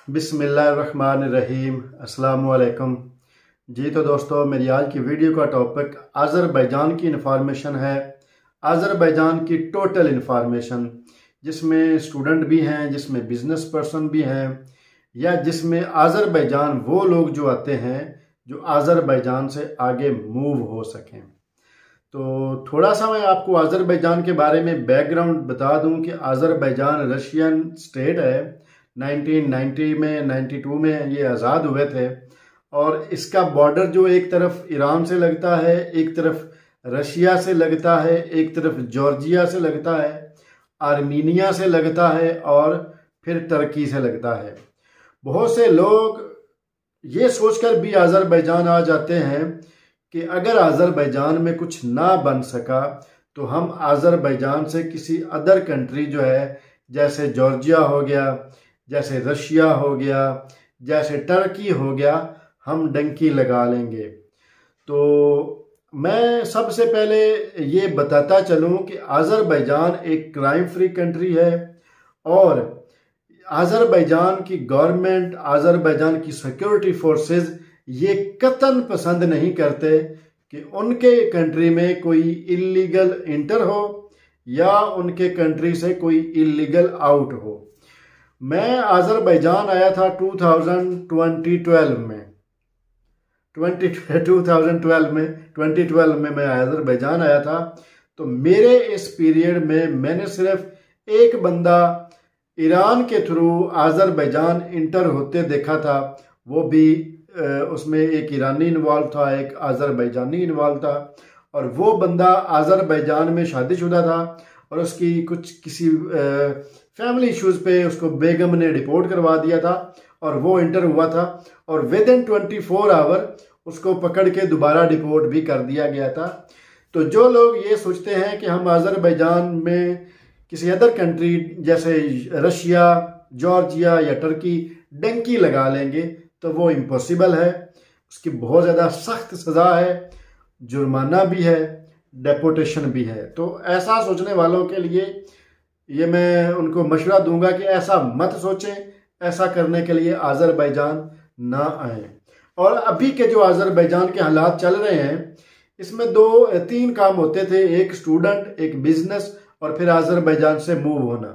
बिस्मिल्लाहिर्रहमानिर्रहीम। अस्सलाम वालेकुम जी। तो दोस्तों, मेरी आज की वीडियो का टॉपिक अज़रबैजान की इन्फॉर्मेशन है। अज़रबैजान की टोटल इन्फॉर्मेशन, जिसमें स्टूडेंट भी हैं, जिसमें बिजनेस पर्सन भी हैं, या जिसमें अज़रबैजान वो लोग जो आते हैं जो अज़रबैजान से आगे मूव हो सकें। तो थोड़ा सा मैं आपको अज़रबैजान के बारे में बैकग्राउंड बता दूं कि अज़रबैजान रशियन स्टेट है। 1990 में 92 में ये आज़ाद हुए थे, और इसका बॉर्डर जो एक तरफ ईरान से लगता है, एक तरफ रशिया से लगता है, एक तरफ जॉर्जिया से लगता है, आर्मीनिया से लगता है, और फिर तुर्की से लगता है। बहुत से लोग ये सोचकर भी अज़रबैजान आ जाते हैं कि अगर अज़रबैजान में कुछ ना बन सका तो हम अज़रबैजान से किसी अदर कंट्री जो है, जैसे जॉर्जिया हो गया, जैसे रशिया हो गया, जैसे टर्की हो गया, हम डंकी लगा लेंगे। तो मैं सबसे पहले ये बताता चलूं कि अज़रबैजान एक क्राइम फ्री कंट्री है, और अज़रबैजान की गवर्नमेंट, अज़रबैजान की सिक्योरिटी फोर्सेस ये कतन पसंद नहीं करते कि उनके कंट्री में कोई इलीगल इंटर हो या उनके कंट्री से कोई इलीगल आउट हो। मैं अज़रबैजान आया था 2012 में 2012 में मैं अज़रबैजान आया था। तो मेरे इस पीरियड में मैंने सिर्फ एक बंदा ईरान के थ्रू अज़रबैजान इंटर होते देखा था, वो भी उसमें एक ईरानी इन्वॉल्व था, एक अज़रबैजानी इन्वॉल्व था, और वो बंदा अज़रबैजान में शादीशुदा था, और उसकी किसी फैमिली इश्यूज़ पे उसको बेगम ने डिपोर्ट करवा दिया था, और वो इंटर हुआ था, और विद इन 24 आवर उसको पकड़ के दोबारा डिपोर्ट भी कर दिया गया था। तो जो लोग ये सोचते हैं कि हम अज़रबैजान में किसी अदर कंट्री जैसे रशिया, जॉर्जिया या टर्की डंकी लगा लेंगे, तो वो इम्पॉसिबल है। उसकी बहुत ज़्यादा सख्त सज़ा है, जुर्माना भी है, डेपोटेशन भी है। तो ऐसा सोचने वालों के लिए ये मैं उनको मशवरा दूंगा कि ऐसा मत सोचें, ऐसा करने के लिए अज़रबैजान ना आए। और अभी के जो अज़रबैजान के हालात चल रहे हैं, इसमें 2-3 काम होते थे, एक स्टूडेंट, एक बिजनेस, और फिर अज़रबैजान से मूव होना।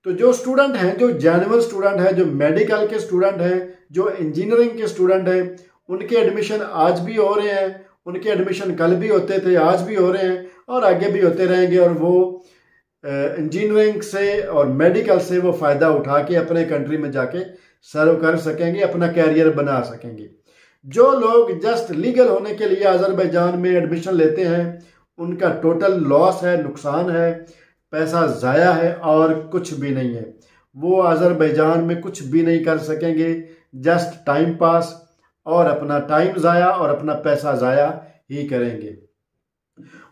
तो जो स्टूडेंट हैं, जो जेन्युइन स्टूडेंट हैं, जो मेडिकल के स्टूडेंट हैं, जो इंजीनियरिंग के स्टूडेंट हैं, उनके एडमिशन आज भी हो रहे हैं, उनके एडमिशन कल भी होते थे, आज भी हो रहे हैं, और आगे भी होते रहेंगे, और वो इंजीनियरिंग से और मेडिकल से वो फ़ायदा उठा के अपने कंट्री में जाके सर्व कर सकेंगे, अपना कैरियर बना सकेंगे। जो लोग जस्ट लीगल होने के लिए अज़रबैजान में एडमिशन लेते हैं, उनका टोटल लॉस है, नुकसान है, पैसा ज़ाया है, और कुछ भी नहीं है। वो अज़रबैजान में कुछ भी नहीं कर सकेंगे, जस्ट टाइम पास, और अपना टाइम ज़ाया और अपना पैसा ज़ाया ही करेंगे।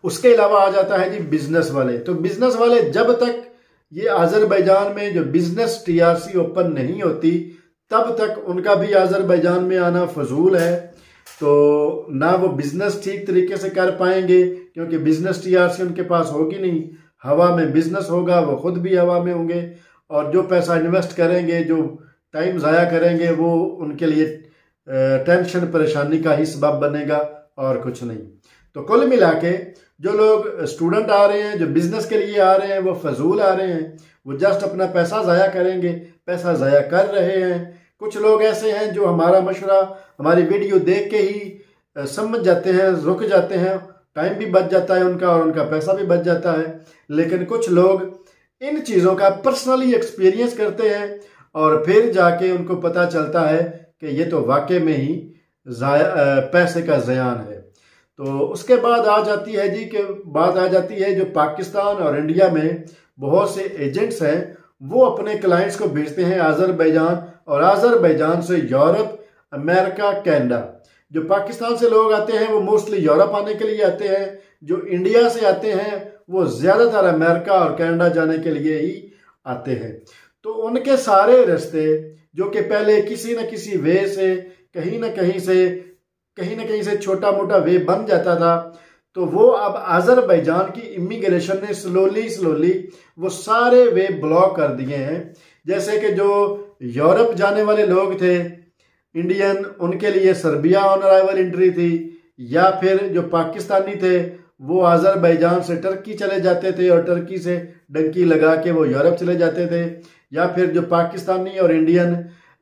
उसके अलावा आ जाता है जी बिजनेस वाले। तो बिजनेस वाले, जब तक ये अज़रबैजान में जो बिजनेस TRC ओपन नहीं होती, तब तक उनका भी अज़रबैजान में आना फजूल है। तो ना वो बिजनेस ठीक तरीके से कर पाएंगे, क्योंकि बिजनेस TRC उनके पास होगी नहीं। हवा में बिजनेस होगा, वो खुद भी हवा में होंगे, और जो पैसा इन्वेस्ट करेंगे, जो टाइम ज़ाया करेंगे, वो उनके लिए टेंशन परेशानी का ही सबब बनेगा, और कुछ नहीं। तो कुल मिला के जो लोग स्टूडेंट आ रहे हैं, जो बिजनेस के लिए आ रहे हैं, वो फजूल आ रहे हैं, वो जस्ट अपना पैसा ज़ाया करेंगे, पैसा ज़ाया कर रहे हैं। कुछ लोग ऐसे हैं जो हमारा मशवरा, हमारी वीडियो देख के ही समझ जाते हैं, रुक जाते हैं, टाइम भी बच जाता है उनका, और उनका पैसा भी बच जाता है। लेकिन कुछ लोग इन चीज़ों का पर्सनली एक्सपीरियंस करते हैं, और फिर जाके उनको पता चलता है कि ये तो वाकई में ही पैसे का ज़यान है। तो उसके बाद आ जाती है जी कि बात आ जाती है जो पाकिस्तान और इंडिया में बहुत से एजेंट्स हैं, वो अपने क्लाइंट्स को भेजते हैं अज़रबैजान, और अज़रबैजान से यूरोप, अमेरिका, कनाडा। जो पाकिस्तान से लोग आते हैं वो मोस्टली यूरोप आने के लिए आते हैं, जो इंडिया से आते हैं वो ज़्यादातर अमेरिका और कनाडा जाने के लिए ही आते हैं। तो उनके सारे रास्ते जो कि पहले किसी न किसी वे से, कहीं न कहीं से छोटा मोटा वे बन जाता था, तो वो अब अज़रबैजान की इमिग्रेशन ने स्लोली वो सारे वे ब्लॉक कर दिए हैं। जैसे कि जो यूरोप जाने वाले लोग थे इंडियन, उनके लिए सर्बिया ऑन अराइवल एंट्री थी, या फिर जो पाकिस्तानी थे वो अजरबैजान से टर्की चले जाते थे और टर्की से डंकी लगा के वो यूरोप चले जाते थे, या फिर जो पाकिस्तानी और इंडियन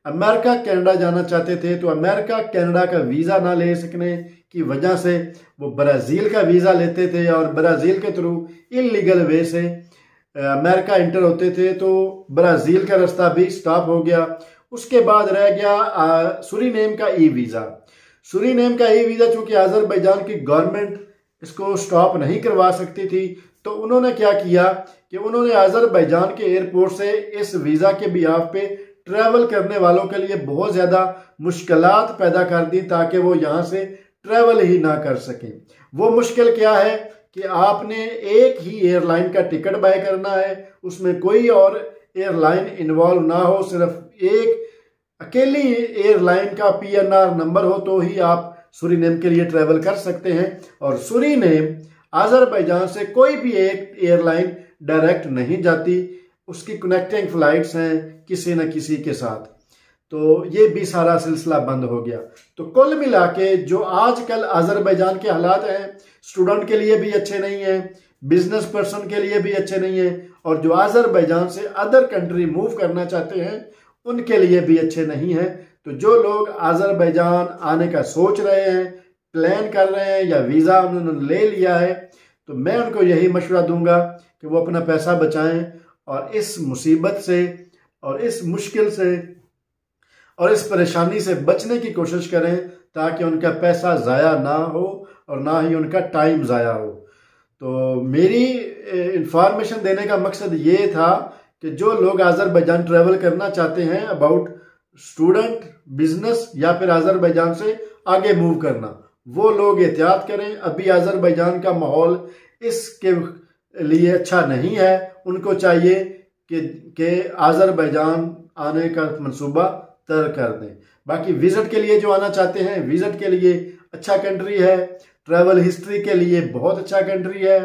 अमेरिका कनाडा जाना चाहते थे तो अमेरिका कनाडा का वीज़ा ना ले सकने की वजह से वो ब्राज़ील का वीज़ा लेते थे और ब्राज़ील के थ्रू इलीगल वे से अमेरिका इंटर होते थे। तो ब्राज़ील का रास्ता भी स्टॉप हो गया। उसके बाद रह गया सुरीनेम का ई वीज़ा। सुरीनेम का ई वीज़ा चूंकि अजरबैजान की गवर्नमेंट इसको स्टॉप नहीं करवा सकती थी, तो उन्होंने क्या किया कि उन्होंने अजरबैजान के एयरपोर्ट से इस वीज़ा के बिहाफ पे ट्रैवल करने वालों के लिए बहुत ज़्यादा मुश्किलात पैदा कर दी ताकि वो यहाँ से ट्रैवल ही ना कर सकें। वो मुश्किल क्या है कि आपने एक ही एयरलाइन का टिकट बाय करना है, उसमें कोई और एयरलाइन इन्वॉल्व ना हो, सिर्फ एक अकेली एयरलाइन का PNR नंबर हो तो ही आप सुरीनेम के लिए ट्रैवल कर सकते हैं। और सुरीनेम अजरबैजान से कोई भी एक एयरलाइन डायरेक्ट नहीं जाती, उसकी कनेक्टिंग फ्लाइट्स हैं किसी न किसी के साथ। तो ये भी सारा सिलसिला बंद हो गया। तो कुल मिला के जो आजकल अजरबैजान के हालात हैं, स्टूडेंट के लिए भी अच्छे नहीं हैं, बिजनेस पर्सन के लिए भी अच्छे नहीं हैं, और जो अजरबैजान से अदर कंट्री मूव करना चाहते हैं उनके लिए भी अच्छे नहीं हैं। तो जो लोग अजरबैजान आने का सोच रहे हैं, प्लान कर रहे हैं या वीज़ा उन्होंने ले लिया है, तो मैं उनको यही मशवरा दूंगा कि वो अपना पैसा बचाएं और इस मुसीबत से और इस मुश्किल से और इस परेशानी से बचने की कोशिश करें ताकि उनका पैसा ज़ाया ना हो और ना ही उनका टाइम ज़ाया हो। तो मेरी इंफॉर्मेशन देने का मकसद ये था कि जो लोग अजरबैजान ट्रैवल करना चाहते हैं अबाउट स्टूडेंट, बिजनेस या फिर अजरबैजान से आगे मूव करना, वो लोग एहतियात करें। अभी अजरबैजान का माहौल इसके लिए अच्छा नहीं है। उनको चाहिए कि अजरबैजान आने का मंसूबा तय कर दें। बाकी विजिट के लिए जो आना चाहते हैं, विजिट के लिए अच्छा कंट्री है, ट्रैवल हिस्ट्री के लिए बहुत अच्छा कंट्री है,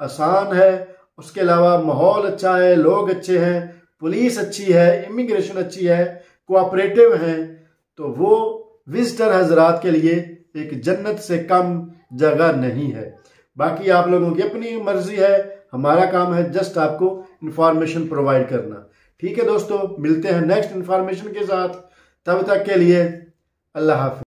आसान है, उसके अलावा माहौल अच्छा है, लोग अच्छे हैं, पुलिस अच्छी है, इमिग्रेशन अच्छी है, कोऑपरेटिव हैं, तो वो विजिटर हजरात के लिए एक जन्नत से कम जगह नहीं है। बाकी आप लोगों की अपनी मर्जी है, हमारा काम है जस्ट आपको इंफॉर्मेशन प्रोवाइड करना। ठीक है दोस्तों, मिलते हैं नेक्स्ट इंफॉर्मेशन के साथ। तब तक के लिए अल्लाह हाफिज।